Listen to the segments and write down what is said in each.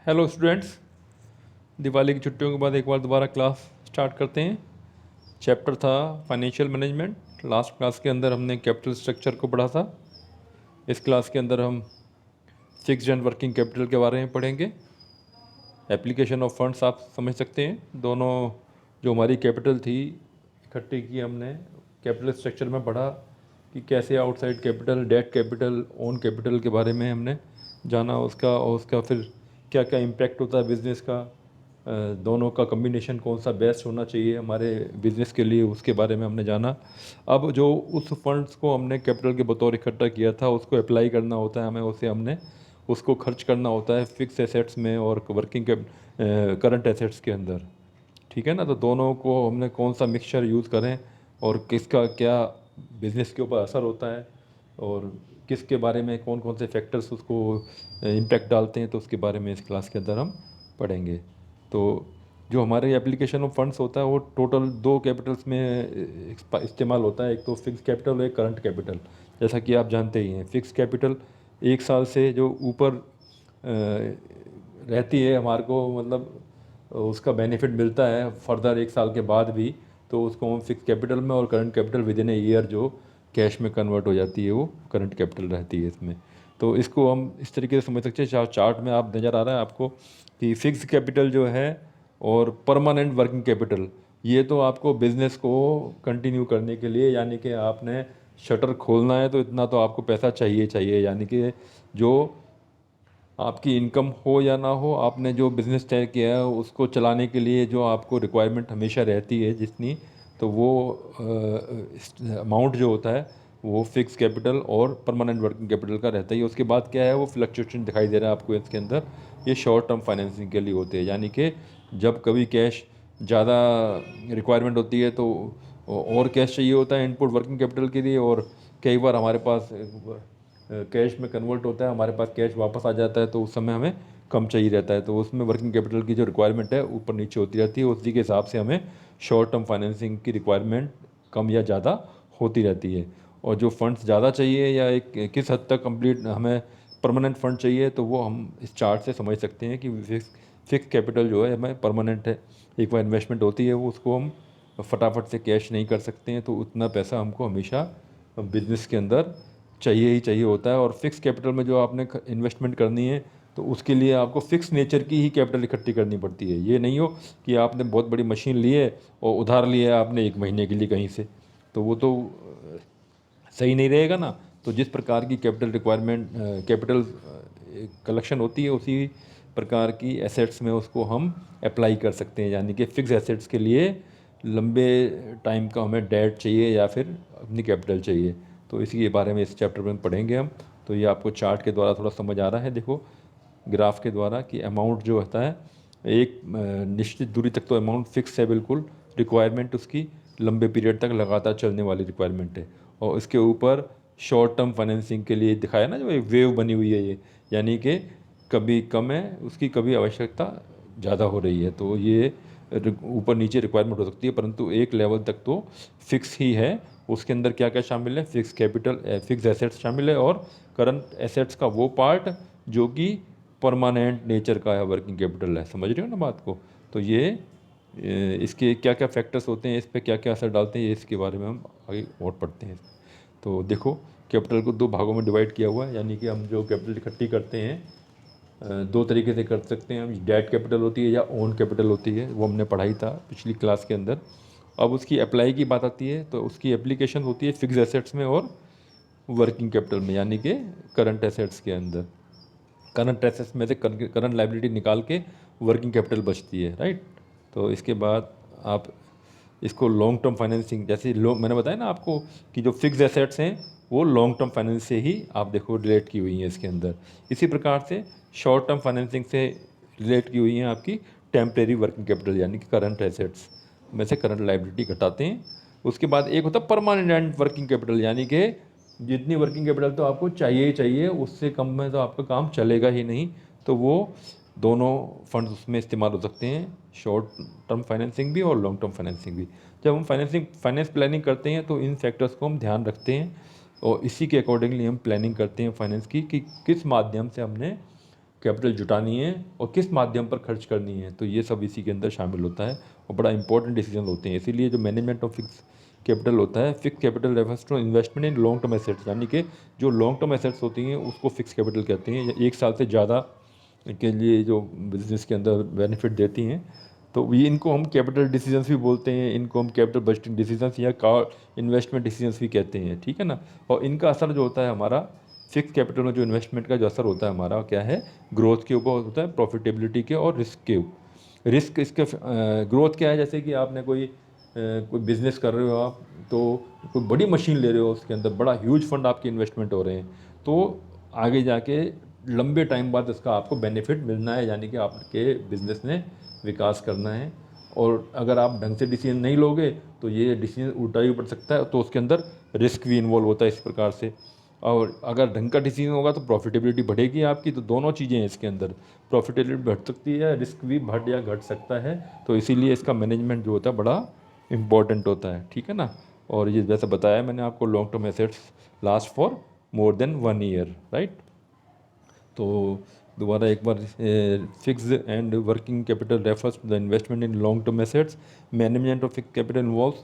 Hello students, Diwali की छुट्टियों के बाद एक बार दोबारा क्लास स्टार्ट करते हैं। चैप्टर था फाइनेंशियल मैनेजमेंट। लास्ट क्लास के अंदर हमने कैपिटल स्ट्रक्चर को पढ़ा था। इस क्लास के अंदर हम फिक्स्ड एंड वर्किंग कैपिटल के बारे में पढ़ेंगे। एप्लीकेशन ऑफ फंड्स आप समझ सकते हैं। दोनों जो हमारी कैपिटल थी इकट्ठी की हमने, कैपिटल स्ट्रक्चर में पढ़ा कि कैसे outside capital, debt capital, own capital के बारे में हमने जाना उसका फिर क्या क्या इम्पैक्ट होता है बिज़नेस का। दोनों का कम्बिनेशन कौन सा बेस्ट होना चाहिए हमारे बिज़नेस के लिए, उसके बारे में हमने जाना। अब जो उस फंड्स को हमने कैपिटल के बतौर इकट्ठा किया था उसको अप्लाई करना होता है हमें, हमने उसको खर्च करना होता है फिक्स एसेट्स में और वर्किंग के करंट एसेट्स के अंदर। ठीक है ना। तो दोनों को हमने कौन सा मिक्सचर यूज़ करें और किसका क्या बिज़नेस के ऊपर असर होता है और किसके बारे में कौन कौन से फैक्टर्स उसको इम्पैक्ट डालते हैं, तो उसके बारे में इस क्लास के अंदर हम पढ़ेंगे। तो जो हमारे एप्लीकेशन ऑफ फंड्स होता है वो टोटल दो कैपिटल्स में इस्तेमाल होता है, एक तो फिक्स कैपिटल और एक करंट कैपिटल। जैसा कि आप जानते ही हैं, फिक्स कैपिटल एक साल से जो ऊपर रहती है हमारे को, मतलब उसका बेनिफिट मिलता है फर्दर एक साल के बाद भी, तो उसको हम फिक्स कैपिटल में, और current capital with in a year जो कैश में कन्वर्ट हो जाती है वो करंट कैपिटल रहती है इसमें। तो इसको हम इस तरीके से समझ सकते हैं। चार्ट में आप नज़र आ रहा है आपको कि फिक्स कैपिटल जो है और परमानेंट वर्किंग कैपिटल, ये तो आपको बिज़नेस को कंटिन्यू करने के लिए, यानी कि आपने शटर खोलना है तो इतना तो आपको पैसा चाहिए चाहिए, यानी कि जो आपकी इनकम हो या ना हो, आपने जो बिज़नेस तय किया है उसको चलाने के लिए जो आपको रिक्वायरमेंट हमेशा रहती है जितनी, तो वो अमाउंट जो होता है वो फिक्स कैपिटल और परमानेंट वर्किंग कैपिटल का रहता है। उसके बाद क्या है, वो फ्लक्चुएशन दिखाई दे रहा है आपको इसके अंदर। ये शॉर्ट टर्म फाइनेंसिंग के लिए होते हैं, यानी कि जब कभी कैश ज़्यादा रिक्वायरमेंट होती है तो और कैश चाहिए होता है इनपुट वर्किंग कैपिटल के लिए, और कई बार हमारे पास कैश में कन्वर्ट होता है, हमारे पास कैश वापस आ जाता है, तो उस समय हमें कम चाहिए रहता है, तो उसमें वर्किंग कैपिटल की जो रिक्वायरमेंट है ऊपर नीचे होती रहती है। उसी के हिसाब से हमें शॉर्ट टर्म फाइनेंसिंग की रिक्वायरमेंट कम या ज़्यादा होती रहती है। और जो फंड्स ज़्यादा चाहिए या एक किस हद तक कंप्लीट हमें परमानेंट फंड चाहिए, तो वो हम इस चार्ट से समझ सकते हैं कि फिक्स कैपिटल जो है हमें परमानेंट है। एक बार इन्वेस्टमेंट होती है वो उसको हम फटाफट से कैश नहीं कर सकते हैं, तो उतना पैसा हमको हमेशा बिजनेस के अंदर चाहिए ही चाहिए होता है। और फिक्स कैपिटल में जो आपने इन्वेस्टमेंट करनी है तो उसके लिए आपको फिक्स नेचर की ही कैपिटल इकट्ठी करनी पड़ती है। ये नहीं हो कि आपने बहुत बड़ी मशीन ली है और उधार लिया है आपने 1 महीने के लिए कहीं से, तो वो तो सही नहीं रहेगा ना। तो जिस प्रकार की कैपिटल रिक्वायरमेंट, कैपिटल कलेक्शन होती है, उसी प्रकार की एसेट्स में उसको हम अप्लाई कर सकते हैं। यानी कि फिक्स एसेट्स के लिए लंबे टाइम का हमें डेट चाहिए या फिर अपनी कैपिटल चाहिए, तो इसी के बारे में इस चैप्टर में पढ़ेंगे हम। तो ये आपको चार्ट के द्वारा थोड़ा समझ आ रहा है, देखो ग्राफ के द्वारा कि अमाउंट जो होता है एक निश्चित दूरी तक तो अमाउंट फिक्स है बिल्कुल, रिक्वायरमेंट उसकी लंबे पीरियड तक लगातार चलने वाली रिक्वायरमेंट है। और इसके ऊपर शॉर्ट टर्म फाइनेंसिंग के लिए दिखाया ना, जो एक वेव बनी हुई है ये, यानी कि कभी कम है उसकी, कभी आवश्यकता ज़्यादा हो रही है, तो ये ऊपर नीचे रिक्वायरमेंट हो सकती है, परंतु एक लेवल तक तो फिक्स ही है। उसके अंदर क्या क्या शामिल है, फिक्स कैपिटल, फिक्स एसेट्स शामिल है, और करंट एसेट्स का वो पार्ट जो कि परमानेंट नेचर का है, वर्किंग कैपिटल है। समझ रहे हो ना बात को। तो ये इसके क्या क्या फैक्टर्स होते हैं, इस पर क्या क्या असर डालते हैं, ये इसके बारे में हम आगे और पढ़ते हैं। तो देखो कैपिटल को दो भागों में डिवाइड किया हुआ है, यानी कि हम जो कैपिटल इकट्ठी करते हैं दो तरीके से कर सकते हैं हम। डेट कैपिटल होती है या ओन कैपिटल होती है, वो हमने पढ़ाई था पिछली क्लास के अंदर। अब उसकी अप्लाई की बात आती है तो उसकी एप्लीकेशन होती है फिक्स एसेट्स में और वर्किंग कैपिटल में, यानी कि करंट एसेट्स के अंदर। करंट एसेट्स में से करंट लाइबिलिटी निकाल के वर्किंग कैपिटल बचती है, राइट। तो इसके बाद आप इसको लॉन्ग टर्म फाइनेंसिंग, जैसे मैंने बताया ना आपको कि जो फिक्स एसेट्स हैं वो लॉन्ग टर्म फाइनेंस से ही आप देखो रिलेट की हुई हैं इसके अंदर। इसी प्रकार से शॉर्ट टर्म फाइनेंसिंग से रिलेट की हुई हैं आपकी टेम्परेरी वर्किंग कैपिटल, यानी कि करंट एसेट्स में से करंट लाइबिलिटी घटाते हैं। उसके बाद एक होता है परमानेंट वर्किंग कैपिटल, यानी कि जितनी वर्किंग कैपिटल तो आपको चाहिए ही चाहिए, उससे कम में तो आपका काम चलेगा ही नहीं, तो वो दोनों फंड्स उसमें इस्तेमाल हो सकते हैं, शॉर्ट टर्म फाइनेंसिंग भी और लॉन्ग टर्म फाइनेंसिंग भी। जब हम फाइनेंस प्लानिंग करते हैं तो इन फैक्टर्स को हम ध्यान रखते हैं और इसी के अकॉर्डिंगली हम प्लानिंग करते हैं फाइनेंस की, कि किस माध्यम से हमने कैपिटल जुटानी है और किस माध्यम पर खर्च करनी है, तो ये सब इसी के अंदर शामिल होता है और बड़ा इंपॉर्टेंट डिसीजन होते हैं। इसीलिए जो मैनेजमेंट ऑफ फिक्स कैपिटल होता है, fix capital refers to investment in long term assets, यानी कि जो लॉन्ग टर्म एसेट्स होती हैं उसको फिक्स कैपिटल कहते हैं। एक साल से ज़्यादा के लिए जो बिजनेस के अंदर बेनिफिट देती हैं, तो ये इनको हम कैपिटल डिसीजंस भी बोलते हैं, इनको हम कैपिटल बजटिंग डिसीजंस या इन्वेस्टमेंट डिसीजंस भी कहते हैं, ठीक है ना। और इनका असर जो होता है हमारा फिक्स कैपिटल में, जो इन्वेस्टमेंट का जो असर होता है हमारा क्या है, ग्रोथ के ऊपर होता है, प्रॉफिटेबिलिटी के और रिस्क के ऊपर। रिस्क इसके ग्रोथ क्या है, जैसे कि आपने कोई बिज़नेस कर रहे हो आप, तो कोई बड़ी मशीन ले रहे हो, उसके अंदर बड़ा ह्यूज फंड आपके इन्वेस्टमेंट हो रहे हैं, तो आगे जाके लंबे टाइम बाद इसका आपको बेनिफिट मिलना है, यानी कि आपके बिज़नेस ने विकास करना है। और अगर आप ढंग से डिसीजन नहीं लोगे तो ये डिसीजन उल्टा भी पड़ सकता है, तो उसके अंदर रिस्क भी इन्वॉल्व होता है इस प्रकार से। और अगर ढंग का डिसीजन होगा तो प्रॉफिटेबिलिटी बढ़ेगी आपकी, तो दोनों चीज़ें हैं इसके अंदर, प्रॉफिटेबिलिटी बढ़ सकती है, रिस्क भी बढ़ या घट सकता है, तो इसीलिए इसका मैनेजमेंट जो होता है बड़ा इम्पॉर्टेंट होता है, ठीक है ना। और ये जैसे बताया मैंने आपको, long term assets last for more than 1 year, right. तो दोबारा एक बार, fix and working capital refers to the investment in long term assets. Management of fix capital involves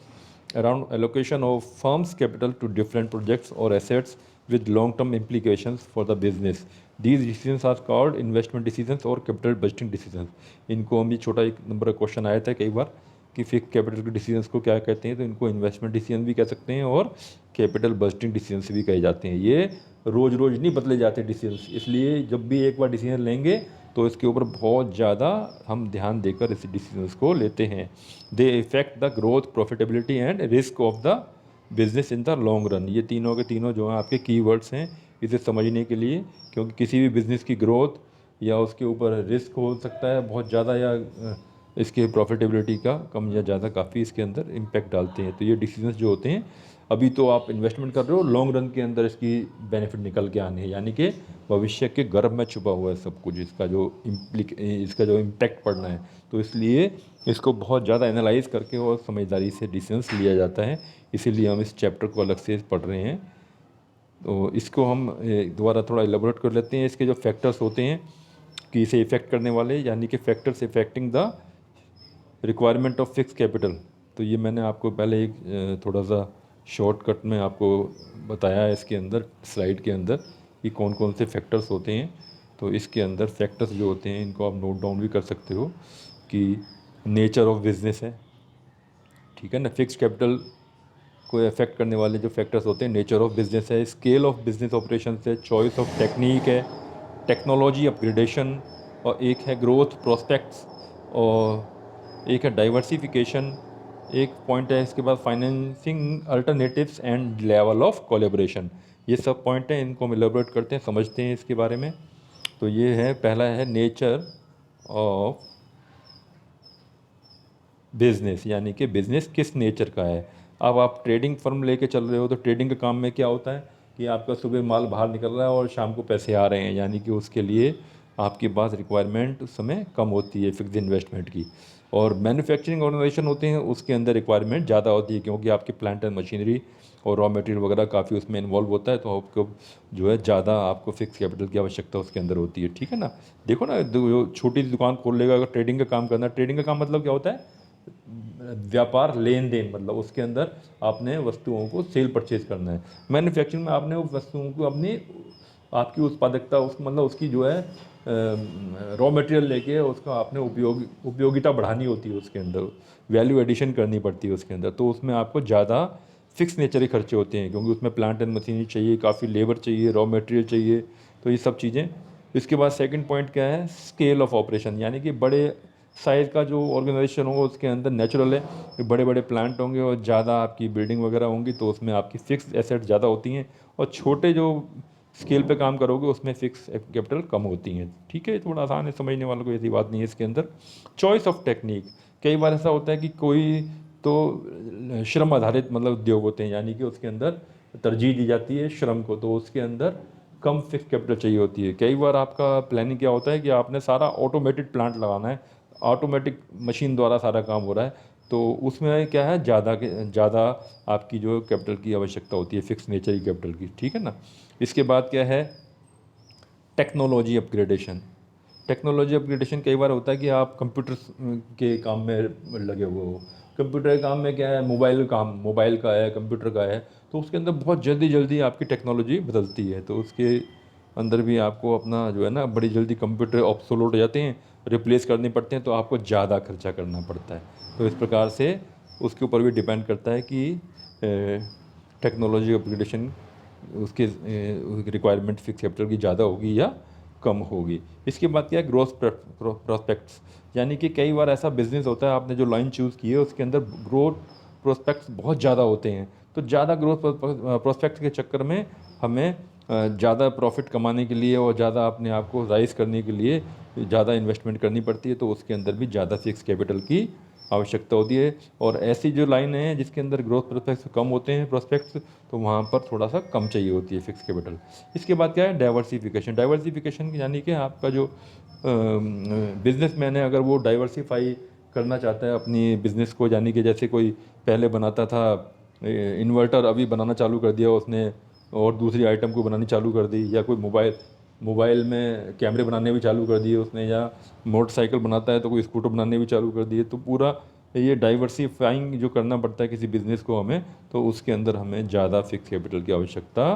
around allocation of firm's capital to different projects or assets with long-term implications for the business. These decisions are called investment decisions or capital budgeting decisions. इनको हम, ये छोटा एक number का question आया था कई बार कि फिक्स कैपिटल के डिसीजंस को क्या कहते हैं, तो इनको इन्वेस्टमेंट डिसीजन भी कह सकते हैं और कैपिटल बजटिंग डिसीजंस भी कहे जाते हैं। ये रोज़ रोज़ नहीं बदले जाते डिसीजंस, इसलिए जब भी एक बार डिसीजन लेंगे तो इसके ऊपर बहुत ज़्यादा हम ध्यान देकर इस डिसीजंस को लेते हैं। They affect the growth, profitability and risk of the business in the long run. ये तीनों के तीनों जो हैं आपके कीवर्ड्स हैं इसे समझने के लिए, क्योंकि किसी भी बिज़नेस की ग्रोथ या उसके ऊपर रिस्क हो सकता है बहुत ज़्यादा, या इसके प्रॉफिटेबिलिटी का कम या ज़्यादा काफ़ी इसके अंदर इम्पैक्ट डालते हैं। तो ये डिसीजंस जो होते हैं, अभी तो आप इन्वेस्टमेंट कर रहे हो, लॉन्ग रन के अंदर इसकी बेनिफिट निकल के आने हैं, यानी कि भविष्य के गर्भ में छुपा हुआ है सब कुछ, इसका जो इम्पैक्ट पड़ना है, तो इसलिए इसको बहुत ज़्यादा एनालाइज करके और समझदारी से डिसीजंस लिया जाता है। इसीलिए हम इस चैप्टर को अलग से पढ़ रहे हैं। तो इसको हम दोबारा थोड़ा एलेबोरेट कर लेते हैं। इसके जो फैक्टर्स होते हैं कि इसे इफ़ेक्ट करने वाले, यानी कि factors affecting the requirement of fix capital. तो ये मैंने आपको पहले एक थोड़ा सा शॉर्टकट में आपको बताया है इसके अंदर, स्लाइड के अंदर, कि कौन कौन से फैक्टर्स होते हैं। तो इसके अंदर फैक्टर्स जो होते हैं इनको आप नोट डाउन भी कर सकते हो कि नेचर ऑफ बिजनेस है, ठीक है ना। फिक्स कैपिटल को अफेक्ट करने वाले जो फैक्टर्स होते हैं, नेचर ऑफ बिजनेस है, स्केल ऑफ बिजनेस ऑपरेशन है, चॉइस ऑफ टेक्निक है, टेक्नोलॉजी अपग्रेडेशन, और एक है ग्रोथ प्रोस्पेक्ट्स, और एक है डाइवर्सिफिकेशन, एक पॉइंट है इसके बाद financing alternatives and level of collaboration. ये सब पॉइंट हैं, इनको हम एलेबोरेट करते हैं, समझते हैं इसके बारे में। तो ये है, पहला है नेचर ऑफ बिजनेस, यानी कि बिज़नेस किस नेचर का है। अब आप ट्रेडिंग फर्म लेके चल रहे हो, तो ट्रेडिंग के काम में क्या होता है कि आपका सुबह माल बाहर निकल रहा है और शाम को पैसे आ रहे हैं, यानी कि उसके लिए आपके पास रिक्वायरमेंट उस समय कम होती है फिक्स इन्वेस्टमेंट की। और मैन्युफैक्चरिंग ऑर्गेनाइजेशन होते हैं, उसके अंदर रिक्वायरमेंट ज़्यादा होती है, क्योंकि आपके प्लांट एंड मशीनरी और रॉ मटेरियल वगैरह काफ़ी उसमें इन्वॉल्व होता है, तो आपको जो है ज़्यादा आपको फिक्स कैपिटल की आवश्यकता उसके अंदर होती है, ठीक है ना। देखो ना, छोटी सी दुकान खोल लेगा अगर ट्रेडिंग का काम करना, ट्रेडिंग का काम मतलब क्या होता है, व्यापार लेन देन, मतलब उसके अंदर आपने वस्तुओं को सेल परचेज करना है। मैन्युफैक्चरिंग में आपने उस वस्तुओं को आपकी उत्पादकता, उस मतलब उसकी जो है रॉ मटेरियल लेके उसका आपने उपयोगिता बढ़ानी होती है, उसके अंदर वैल्यू एडिशन करनी पड़ती है उसके अंदर, तो उसमें आपको ज़्यादा फिक्स नेचर के खर्चे होते हैं, क्योंकि उसमें प्लांट एंड मशीनरी चाहिए, काफ़ी लेबर चाहिए, रॉ मटेरियल चाहिए, तो ये सब चीज़ें। इसके बाद सेकंड पॉइंट क्या है, स्केल ऑफ ऑपरेशन, यानी कि बड़े साइज़ का जो ऑर्गेनाइजेशन होगा उसके अंदर नेचुरल है कि बड़े बड़े प्लांट होंगे और ज़्यादा आपकी बिल्डिंग वगैरह होंगी, तो उसमें आपकी फ़िक्स एसेट ज़्यादा होती हैं, और छोटे जो स्केल पे काम करोगे उसमें फ़िक्स कैपिटल कम होती हैं, ठीक है। थोड़ा आसान है, समझने वालों को ऐसी बात नहीं है इसके अंदर। चॉइस ऑफ टेक्निक, कई बार ऐसा होता है कि कोई तो श्रम आधारित मतलब उद्योग होते हैं, यानी कि उसके अंदर तरजीह दी जाती है श्रम को, तो उसके अंदर कम फिक्स कैपिटल चाहिए होती है। कई बार आपका प्लानिंग क्या होता है कि आपने सारा ऑटोमेटेड प्लांट लगाना है, ऑटोमेटिक मशीन द्वारा सारा काम हो रहा है, तो उसमें क्या है, ज़्यादा आपकी जो कैपिटल की आवश्यकता होती है, फिक्स नेचर की कैपिटल की, ठीक है ना। इसके बाद क्या है, टेक्नोलॉजी अपग्रेडेशन। टेक्नोलॉजी अपग्रेडेशन कई बार होता है कि आप कंप्यूटर के काम में लगे हुए हो। कंप्यूटर के काम में क्या है, मोबाइल का है, कंप्यूटर का है, तो उसके अंदर बहुत जल्दी जल्दी आपकी टेक्नोलॉजी बदलती है, तो उसके अंदर भी आपको अपना जो है ना बड़ी जल्दी कंप्यूटर ऑब्सोलेट हो जाते हैं, रिप्लेस करने पड़ते हैं, तो आपको ज़्यादा खर्चा करना पड़ता है। तो इस प्रकार से उसके ऊपर भी डिपेंड करता है कि टेक्नोलॉजी अपग्रेडेशन उसके रिक्वायरमेंट फिक्स कैपिटल की ज़्यादा होगी या कम होगी। इसके बाद क्या है, ग्रोथ प्रोस्पेक्ट्स, यानी कि कई बार ऐसा बिजनेस होता है, आपने जो लाइन चूज़ की है उसके अंदर ग्रोथ प्रोस्पेक्ट्स बहुत ज़्यादा होते हैं, तो ज़्यादा ग्रोथ प्रोस्पेक्ट्स के चक्कर में हमें ज़्यादा प्रॉफिट कमाने के लिए और ज़्यादा अपने आप को राइज करने के लिए ज़्यादा इन्वेस्टमेंट करनी पड़ती है, तो उसके अंदर भी ज़्यादा फिक्स कैपिटल की आवश्यकता होती है। और ऐसी जो लाइनें हैं जिसके अंदर ग्रोथ प्रोस्पेक्ट्स कम होते हैं प्रोस्पेक्ट्स, तो वहाँ पर थोड़ा सा कम चाहिए होती है फिक्स कैपिटल। इसके बाद क्या है, डाइवर्सिफिकेशन। डाइवर्सिफिकेशन यानी कि आपका जो बिजनेसमैन है, अगर वो डाइवर्सिफाई करना चाहता है अपनी बिज़नेस को, यानी कि जैसे कोई पहले बनाता था इन्वर्टर, अभी बनाना चालू कर दिया उसने और दूसरी आइटम को बनानी चालू कर दी, या कोई मोबाइल में कैमरे बनाने भी चालू कर दिए उसने, या मोटरसाइकिल बनाता है तो कोई स्कूटर बनाने भी चालू कर दिए, तो पूरा ये डाइवर्सिफाइंग जो करना पड़ता है किसी बिज़नेस को हमें, तो उसके अंदर हमें ज़्यादा फिक्स कैपिटल की आवश्यकता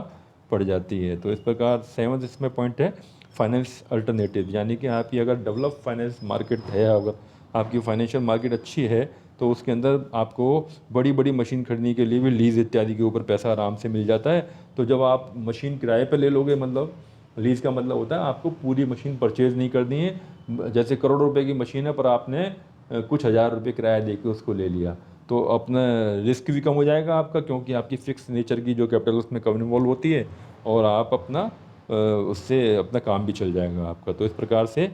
पड़ जाती है। तो इस प्रकार सेवंथ इसमें पॉइंट है फाइनेंस अल्टरनेटिव, यानी कि आपकी अगर डेवलप फाइनेंस मार्केट है, अगर आपकी फाइनेंशियल मार्केट अच्छी है, तो उसके अंदर आपको बड़ी बड़ी मशीन खरीदने के लिए भी लीज़ इत्यादि के ऊपर पैसा आराम से मिल जाता है। तो जब आप मशीन किराए पर ले लोगे, मतलब लीज़ का मतलब होता है आपको पूरी मशीन परचेज़ नहीं करनी है, जैसे करोड़ों रुपए की मशीन है पर आपने कुछ हज़ार रुपये किराया दे के उसको ले लिया, तो अपना रिस्क भी कम हो जाएगा आपका, क्योंकि आपकी फ़िक्स नेचर की जो कैपिटल उसमें कम इन्वॉल्व होती है, और आप अपना उससे अपना काम भी चल जाएगा आपका। तो इस प्रकार से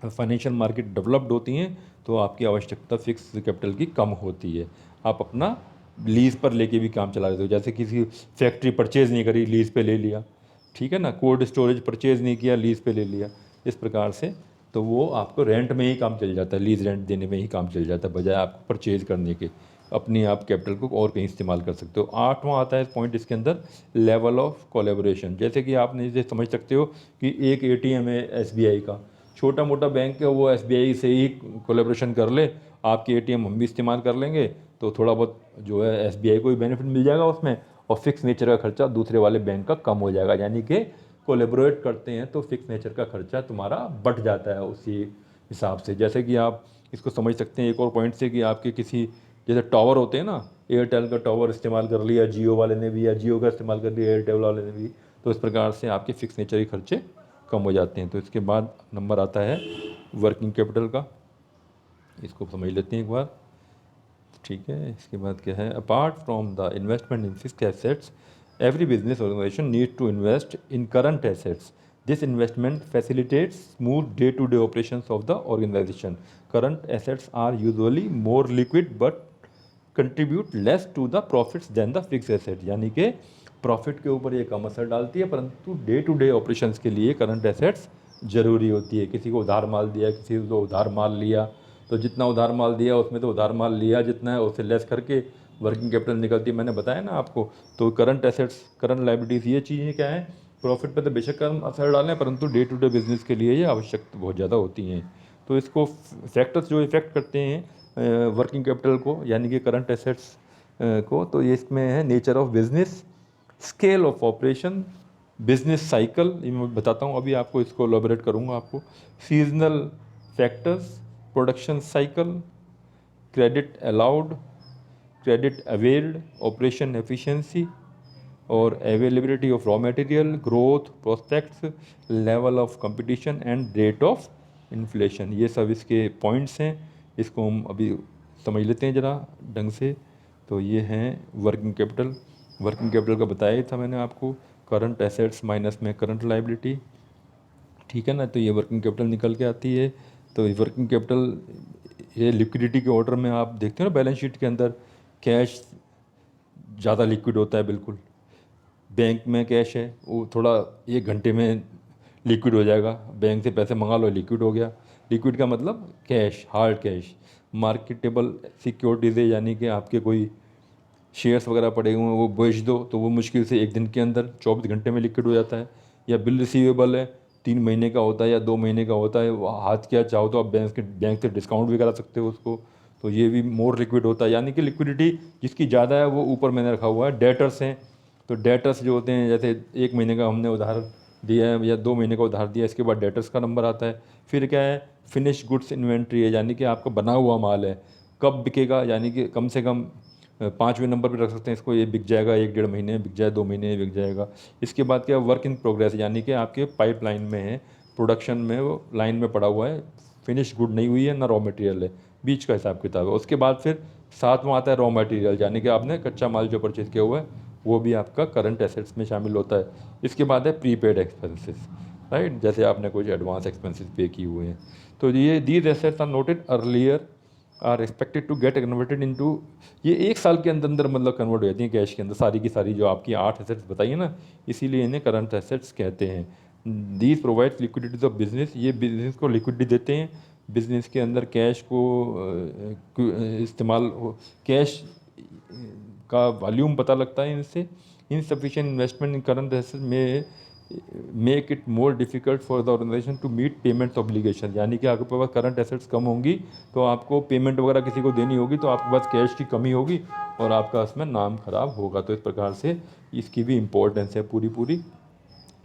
फाइनेंशियल मार्केट डेवलप्ड होती हैं, तो आपकी आवश्यकता फिक्स कैपिटल की कम होती है। आप अपना लीज़ पर लेके भी काम चला लेते हो, जैसे किसी फैक्ट्री परचेज़ नहीं करी, लीज़ पे ले लिया, ठीक है ना, कोल्ड स्टोरेज परचेज़ नहीं किया, लीज़ पे ले लिया, इस प्रकार से तो वो आपको रेंट में ही काम चल जाता है, लीज़ रेंट देने में ही काम चल जाता है, बजाय आपको परचेज़ करने के अपनी आप कैपिटल को और कहीं इस्तेमाल कर सकते हो। आठवां आता है पॉइंट इसके अंदर, लेवल ऑफ कोलेबोरेशन। जैसे कि आपने इसे समझ सकते हो कि एक एटीएम है एसबीआई का, छोटा मोटा बैंक है वो एसबीआई से ही कोलेबोरेशन कर ले, आपके एटीएम हम भी इस्तेमाल कर लेंगे, तो थोड़ा बहुत जो है एसबीआई को भी बेनिफिट मिल जाएगा उसमें, और फिक्स नेचर का खर्चा दूसरे वाले बैंक का कम हो जाएगा, यानी कि कोलेबोरेट करते हैं तो फिक्स नेचर का खर्चा तुम्हारा बढ़ जाता है उसी हिसाब से। जैसे कि आप इसको समझ सकते हैं एक और पॉइंट से, कि आपके किसी जैसे टावर होते हैं ना, एयरटेल का टावर इस्तेमाल कर लिया जियो वाले ने भी, या जियो का इस्तेमाल कर लिया एयरटेल वाले ने भी, तो इस प्रकार से आपके फिक्स नेचर के खर्चे कम हो जाते हैं। तो इसके बाद नंबर आता है वर्किंग कैपिटल का, इसको समझ लेते हैं एक बार, ठीक है। इसके बाद क्या है, apart from the investment in fixed assets, every business organisation need to invest in current assets. This investment facilitates smooth day to day operations of the organisation. Current assets are usually more liquid but contribute less to the profits than the fix asset, यानी कि profit के ऊपर ये कम असर डालती है, परंतु day to day operations के लिए करंट एसेट्स ज़रूरी होती है। किसी को उधार माल दिया, किसी को उधार माल लिया, तो जितना उधार माल दिया उसमें तो उधार माल लिया जितना है उससे लेस करके वर्किंग कैपिटल निकलती है, मैंने बताया ना आपको। तो करंट एसेट्स, करंट लाइबिलिटीज़, ये चीज़ें क्या है, प्रॉफिट पर तो बेशक कम असर डालें, परंतु डे टू डे बिजनेस के लिए ये आवश्यक बहुत ज़्यादा होती हैं। तो इसको फैक्टर्स जो इफेक्ट करते हैं वर्किंग कैपिटल को, यानी कि करंट एसेट्स को, तो ये इसमें है nature of business, scale of operation, business cycle, ये मैं बताता हूँ अभी आपको, इसको एलॉबरेट करूँगा आपको, seasonal factors, production cycle, credit allowed, credit availed, operation efficiency और availability of raw material, growth prospects, level of competition and rate of inflation. ये सब इसके पॉइंट्स हैं, इसको हम अभी समझ लेते हैं ज़रा ढंग से। तो ये हैं वर्किंग कैपिटल। वर्किंग कैपिटल का बताया ही था मैंने आपको, करंट एसेट्स माइनस में करंट लाइबिलिटी, ठीक है ना, तो ये वर्किंग कैपिटल निकल के आती है। तो वर्किंग कैपिटल ये लिक्विडिटी के ऑर्डर में आप देखते हो ना, बैलेंस शीट के अंदर कैश ज़्यादा लिक्विड होता है, बिल्कुल। बैंक में कैश है वो थोड़ा 1 घंटे में लिक्विड हो जाएगा, बैंक से पैसे मंगा लो लिक्विड हो गया। लिक्विड का मतलब cash, hard cash. Marketable securities है, यानी कि आपके कोई शेयर्स वगैरह पड़े हुए हैं वो बेच दो, तो वो मुश्किल से 1 दिन के अंदर 24 घंटे में लिक्विड हो जाता है। या बिल रिसीवेबल है, 3 महीने का होता है या 2 महीने का होता है, वो हाथ क्या चाहो तो आप बैंक से डिस्काउंट भी करा सकते हो उसको, तो ये भी मोर लिक्विड होता है। यानी कि लिक्विडिटी जिसकी ज़्यादा है वो ऊपर मैंने रखा हुआ है। डेटर्स हैं, तो डेटर्स जो होते हैं, जैसे 1 महीने का हमने उधार दिया है या 2 महीने का उधार दिया है, इसके बाद डेटर्स का नंबर आता है। फिर क्या है, फिनिश गुड्स इन्वेंट्री है, यानी कि आपका बना हुआ माल है, कब बिकेगा, यानी कि कम से कम 5वें नंबर पे रख सकते हैं इसको, ये बिक जाएगा 1-1.5 महीने में, बिक जाए 2 महीने में बिक जाएगा। इसके बाद क्या, वर्क इन प्रोग्रेस, यानी कि आपके पाइपलाइन में है, प्रोडक्शन में वो लाइन में पड़ा हुआ है, फिनिश गुड नहीं हुई है, ना रॉ मटेरियल है, बीच का हिसाब किताब है। उसके बाद फिर 7वां आता है रॉ मटेरियल, यानी कि आपने कच्चा माल जो परचेज किया हुआ है वो भी आपका करंट एसेट्स में शामिल होता है। इसके बाद है प्रीपेड एक्सपेंसेस, राइट, जैसे आपने कुछ एडवांस एक्सपेंसेस पे किए हुए हैं। तो ये these assets are noted earlier are expected to get converted into, ये 1 साल के अंदर अंदर मतलब कन्वर्ट हो जाती हैं कैश के अंदर, सारी की सारी जो आपकी 8 एसेट्स बताइए ना, इसीलिए इन्हें करंट एसेट्स कहते हैं। These provide liquidity of business, ये बिजनेस को लिक्विडिटी देते हैं, बिजनेस के अंदर कैश को इस्तेमाल कैश का वॉल्यूम पता लगता है इनसे। Insufficient investment in current asset में make it more difficult for the organisation to meet payment obligation, यानी कि आपके पास करंट एसेट्स कम होंगी तो आपको पेमेंट वगैरह किसी को देनी होगी, तो आपके पास कैश की कमी होगी और आपका उसमें नाम खराब होगा। तो इस प्रकार से इसकी भी इम्पोर्टेंस है पूरी पूरी।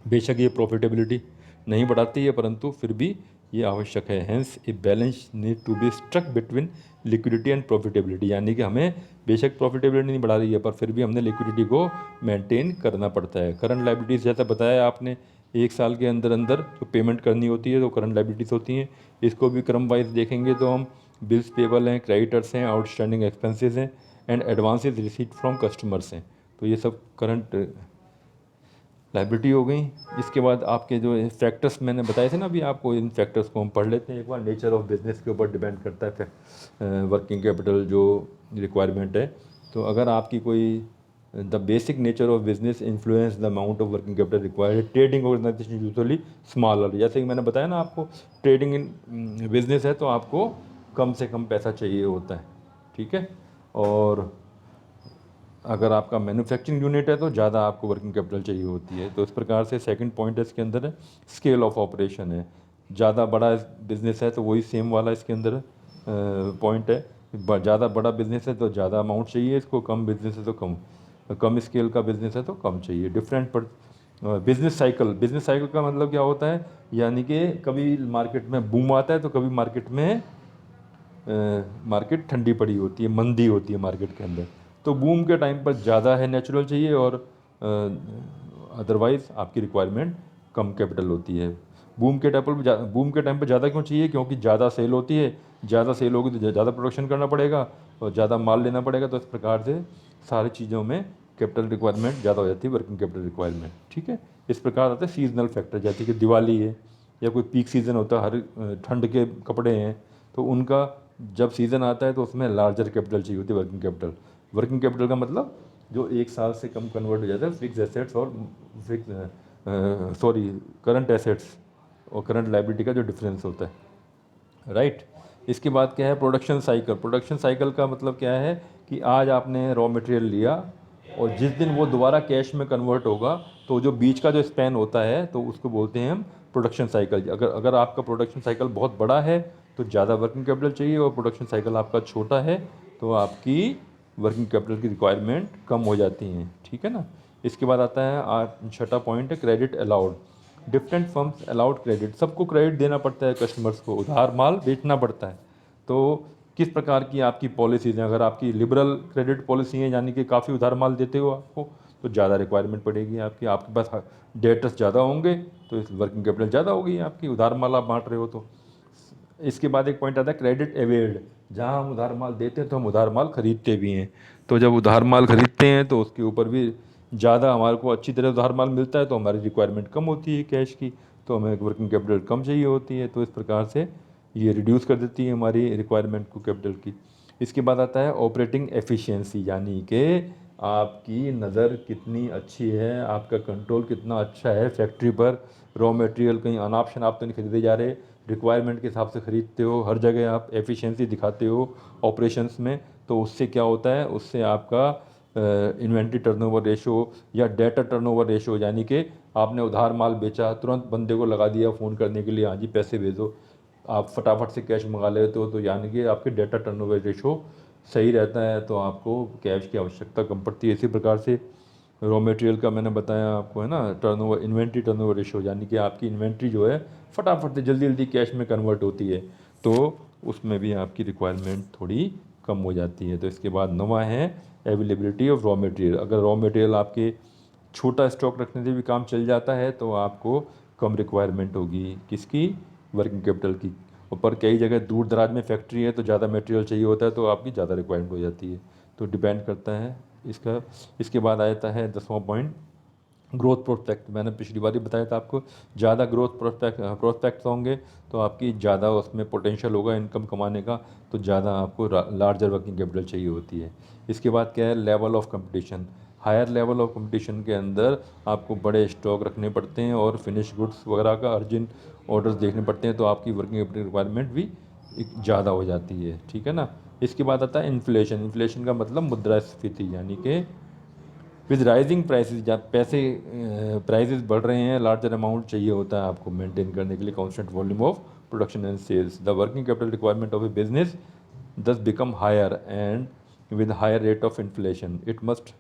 बेशक ये प्रॉफिटेबिलिटी नहीं बढ़ाती है, परंतु फिर भी ये आवश्यक है। Hence a balance need to be struck between liquidity and profitability, यानी कि हमें बेशक प्रॉफिटेबिलिटी नहीं बढ़ा रही है पर फिर भी हमने लिक्विडिटी को मेंटेन करना पड़ता है। करंट लायबिलिटीज़ जैसा बताया आपने, 1 साल के अंदर अंदर जो पेमेंट करनी होती है तो करंट लायबिलिटीज़ होती हैं। इसको भी क्रम वाइज देखेंगे तो हम बिल्स पेबल हैं, क्रेडिटर्स हैं, आउटस्टैंडिंग एक्सपेंसेस हैं and advances receipt from customers हैं। तो ये सब करंट लाइबिलिटी हो गई। इसके बाद आपके जो फैक्टर्स मैंने बताए थे ना अभी आपको, इन फैक्टर्स को हम पढ़ लेते हैं एक बार। नेचर ऑफ बिजनेस के ऊपर डिपेंड करता है वर्किंग कैपिटल जो रिक्वायरमेंट है। तो अगर आपकी कोई the basic nature of business influence the amount of working capital required. Trading organisation usually smaller, जैसे कि मैंने बताया ना आपको, ट्रेडिंग इन बिजनेस है तो आपको कम से कम पैसा चाहिए होता है, ठीक है। और अगर आपका मैन्युफैक्चरिंग यूनिट है तो ज़्यादा आपको वर्किंग कैपिटल चाहिए होती है। तो इस प्रकार से सेकंड पॉइंट है इसके अंदर है स्केल ऑफ ऑपरेशन है। ज़्यादा बड़ा बिजनेस है तो वही सेम वाला इसके अंदर पॉइंट है। ज़्यादा बड़ा बिजनेस है तो ज़्यादा अमाउंट चाहिए इसको, कम बिजनेस है तो कम स्केल का बिजनेस है तो कम चाहिए। डिफरेंट पर बिजनेस साइकिल का मतलब क्या होता है, यानी कि कभी मार्केट में बूम आता है तो कभी मार्केट ठंडी पड़ी होती है, मंदी होती है मार्केट के अंदर। तो बूम के टाइम पर ज़्यादा है नेचुरल चाहिए और अदरवाइज़ आपकी रिक्वायरमेंट कम कैपिटल होती है। बूम के टाइम पर ज़्यादा क्यों चाहिए, क्योंकि ज़्यादा सेल होती है, ज़्यादा सेल होगी तो ज़्यादा प्रोडक्शन करना पड़ेगा और ज़्यादा माल लेना पड़ेगा। तो इस प्रकार से सारी चीज़ों में कैपिटल रिक्वायरमेंट ज़्यादा हो जाती है, वर्किंग कैपिटल रिक्वायरमेंट, ठीक है। इस प्रकार आते हैं सीजनल फैक्टर, जैसे कि दिवाली है या कोई पीक सीज़न होता है, हर ठंड के कपड़े हैं तो उनका जब सीज़न आता है तो उसमें लार्जर कैपिटल चाहिए होती है वर्किंग कैपिटल का मतलब जो 1 साल से कम कन्वर्ट हो जाता है फिक्स एसेट्स और करंट एसेट्स और करंट लायबिलिटी का जो डिफरेंस होता है, राइट। इसके बाद क्या है प्रोडक्शन साइकिल का मतलब क्या है कि आज आपने रॉ मटेरियल लिया और जिस दिन वो दोबारा कैश में कन्वर्ट होगा तो जो बीच का जो स्पैन होता है तो उसको बोलते हैं हम प्रोडक्शन साइकिल। अगर आपका प्रोडक्शन साइकिल बहुत बड़ा है तो ज़्यादा वर्किंग कैपिटल चाहिए और प्रोडक्शन साइकिल आपका छोटा है तो आपकी वर्किंग कैपिटल की रिक्वायरमेंट कम हो जाती हैं, ठीक है ना। इसके बाद आता है छठा पॉइंट है credit allowed. Different firms allowed credit, सबको क्रेडिट देना पड़ता है कस्टमर्स को, उधार माल बेचना पड़ता है। तो किस प्रकार की आपकी पॉलिसीज़ हैं, अगर आपकी लिबरल क्रेडिट पॉलिसी है यानी कि काफ़ी उधार माल देते हो आपको तो ज़्यादा रिक्वायरमेंट पड़ेगी आपके पास डेटर्स ज़्यादा होंगे तो इस वर्किंग कैपिटल ज़्यादा होगी आपकी, उधार माल आप बांट रहे हो तो। इसके बाद एक पॉइंट आता है क्रेडिट अवेल्ड, जहाँ हम उधार माल देते हैं तो हम उधार माल खरीदते भी हैं। तो जब उधार माल खरीदते हैं तो उसके ऊपर भी ज़्यादा हमारे को अच्छी तरह उधार माल मिलता है तो हमारी रिक्वायरमेंट कम होती है कैश की, तो हमें वर्किंग कैपिटल कम चाहिए होती है। तो इस प्रकार से ये रिड्यूस कर देती है हमारी रिक्वायरमेंट को कैपिटल की। इसके बाद आता है ऑपरेटिंग एफिशिएंसी, यानी कि आपकी नज़र कितनी अच्छी है, आपका कंट्रोल कितना अच्छा है फैक्ट्री पर। रॉ मटेरियल कहीं अनाप शनाप तो नहीं खरीदे जा रहे, रिक्वायरमेंट के हिसाब से ख़रीदते हो, हर जगह आप एफिशिएंसी दिखाते हो ऑपरेशंस में। तो उससे क्या होता है, उससे आपका इन्वेंट्री टर्नओवर रेशो या डेटर टर्नओवर रेशो, यानी कि आपने उधार माल बेचा, तुरंत बंदे को लगा दिया फ़ोन करने के लिए, हाँ जी पैसे भेजो, आप फटाफट से कैश मंगा लेते हो, तो यानी कि आपके डेटा टर्नओवर रेशो सही रहता है, तो आपको कैश की आवश्यकता कम पड़ती है। इसी प्रकार से रॉ मटेरियल का मैंने बताया आपको, है ना, टर्नओवर, इन्वेंट्री टर्नओवर रेशो, यानी कि आपकी इन्वेंट्री जो है फटाफट से जल्दी जल्दी कैश में कन्वर्ट होती है, तो उसमें भी आपकी रिक्वायरमेंट थोड़ी कम हो जाती है। तो इसके बाद नवा है अवेलेबिलिटी ऑफ रॉ मटेरियल। अगर रॉ मटेरियल आपके छोटा स्टॉक रखने से भी काम चल जाता है तो आपको कम रिक्वायरमेंट होगी, किसकी, वर्किंग कैपिटल की। ऊपर कई जगह दूर दराज में फैक्ट्री है तो ज़्यादा मटेरियल चाहिए होता है, तो आपकी ज़्यादा रिक्वायरमेंट हो जाती है, तो डिपेंड करता है इसका। इसके बाद आता है 10वां पॉइंट, ग्रोथ प्रोस्पेक्ट। मैंने पिछली बार ही बताया था आपको, ज़्यादा ग्रोथ प्रोस्पेक्ट्स होंगे तो आपकी ज़्यादा उसमें पोटेंशियल होगा इनकम कमाने का, तो ज़्यादा आपको लार्जर वर्किंग कैपिटल चाहिए होती है। इसके बाद क्या है, level of competition. Higher level of competition के अंदर आपको बड़े स्टॉक रखने पड़ते हैं और फिनिश गुड्स वगैरह का अर्जेंट ऑर्डर्स देखने पड़ते हैं, तो आपकी वर्किंग कैपिटल रिक्वायरमेंट भी ज़्यादा हो जाती है, ठीक है ना। इसके बाद आता है इन्फ्लेशन। इन्फ्लेशन का मतलब मुद्रास्फीति, यानी कि विद राइजिंग प्राइसेस, जब पैसे प्राइसेस बढ़ रहे हैं, लार्जर अमाउंट चाहिए होता है आपको मेंटेन करने के लिए constant volume of production and sales. The working capital requirement of a business thus become higher, and with higher rate of inflation. It must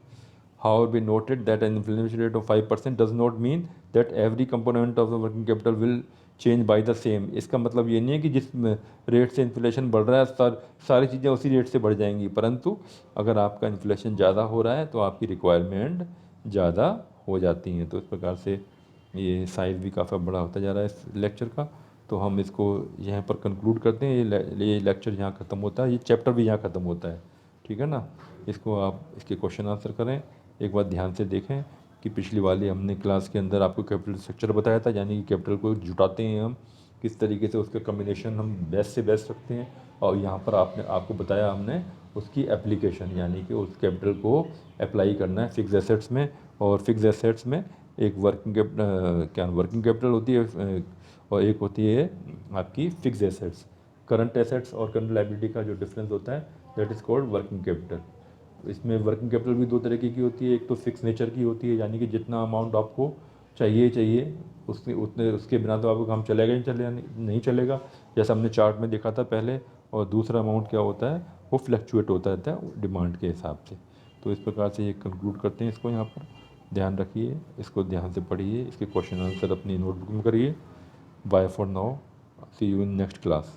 however be noted that an inflation rate of 5% does not mean that every component of the working capital will change by the same. इसका मतलब ये नहीं है कि जिस rate से inflation बढ़ रहा है सारी चीज़ें उसी रेट से बढ़ जाएंगी, परंतु अगर आपका इन्फ्लेशन ज़्यादा हो रहा है तो आपकी रिक्वायरमेंट ज़्यादा हो जाती हैं। तो इस प्रकार से ये साइज़ भी काफ़ी बड़ा होता जा रहा है इस लेक्चर का, तो हम इसको यहाँ पर कंक्लूड करते हैं। ये लेक्चर यहाँ ख़त्म होता है, ये चैप्टर भी यहाँ ख़त्म होता है, ठीक है ना। इसको आप इसके क्वेश्चन आंसर करें, एक बार ध्यान से देखें कि पिछली वाली हमने क्लास के अंदर आपको कैपिटल स्ट्रक्चर बताया था, यानी कि कैपिटल को जुटाते हैं हम, किस तरीके से उसका कम्बिनेशन हम बेस्ट से बेस्ट रखते हैं, और यहाँ पर आपको बताया हमने उसकी एप्लीकेशन, यानी कि उस कैपिटल को अप्लाई करना है फिक्स एसेट्स में। और फिक्स एसेट्स में एक वर्किंग कैपिटल होती है और एक होती है आपकी फिक्स एसेट्स। करंट एसेट्स और करंट लायबिलिटी का जो डिफरेंस होता है that is called working capital. इसमें वर्किंग कैपिटल भी दो तरीके की होती है, एक तो फिक्स नेचर की होती है, यानी कि जितना अमाउंट आपको चाहिए उसके बिना तो आपका काम चलेगा ही नहीं चलेगा, जैसा हमने चार्ट में देखा था पहले। और दूसरा अमाउंट क्या होता है, वो फ्लक्चुएट होता रहता है डिमांड के हिसाब से। तो इस प्रकार से ये कंक्लूड करते हैं इसको, यहाँ पर ध्यान रखिए, इसको ध्यान से पढ़िए, इसके क्वेश्चन आंसर अपनी नोटबुक में करिए। Bye for now. See you in next class.